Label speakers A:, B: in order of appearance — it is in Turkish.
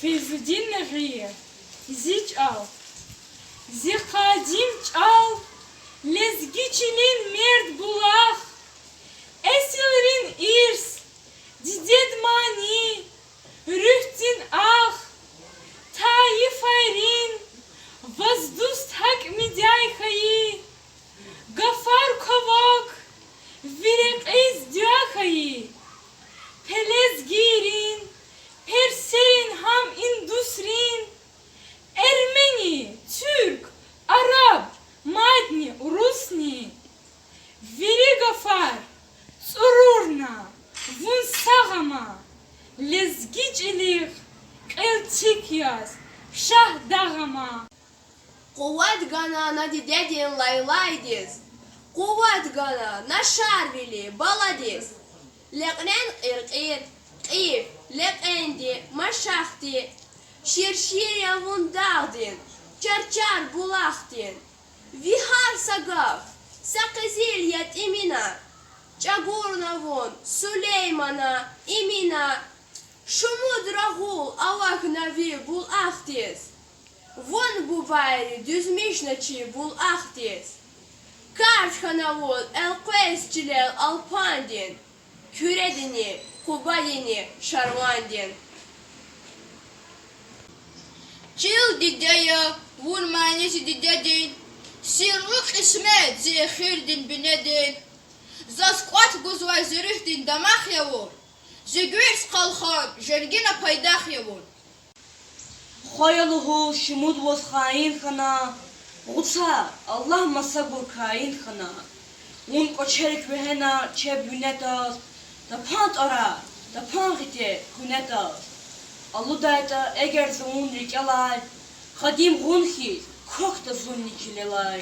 A: Feyzüddin Nehriye, ziç al, zikadim çal, lezgiçinin mert bulak, esilrin irs, dided mani, rühtin ah, taifayrin, vazdust hak midyayhayi, gafar kovak, virek ez düakayi, pelez girin, Perserin ham indusrin, Ermeni, Türk, Arap, Madni, Rusni, Veri gafar, Tsururna, Vun sagama, Lezgiç ilik, Kelçik yaz, Şah dağama.
B: Kuvat gana na didedin laylaydis, Kuvat gana na şarvili baladis, Leknen irqir, qif, leqendi, maşaqti, şirşirya vundağdin, çarçar bulaqdin, vihar sagaf, saqizilyat imina, çagurna vun, Süleymana, imina, şumud rahul, avaknavi bulaqdis, vun bubayri, düzmişnaçi bulaqdis, karşhanavul, elqesçilel alpandin, küredini, Kubalini, Şarlandin.
C: Çil dideye, vun manesi didedin, Sirruk ismet zehirdin binedin, Zaskvat guzvay zirühdin damah yavun, Zigürs kalhan, jergina paydah yavun.
D: Khoyaluhu shimud was khain khana, Gutsa Allah masabur khain khana, Un kocherik vehena cheb yunetas, Da pant ara, da pangite huneta. Aludayta eger zun rikalay, Khadim gunhi, kokta zunni kilelay.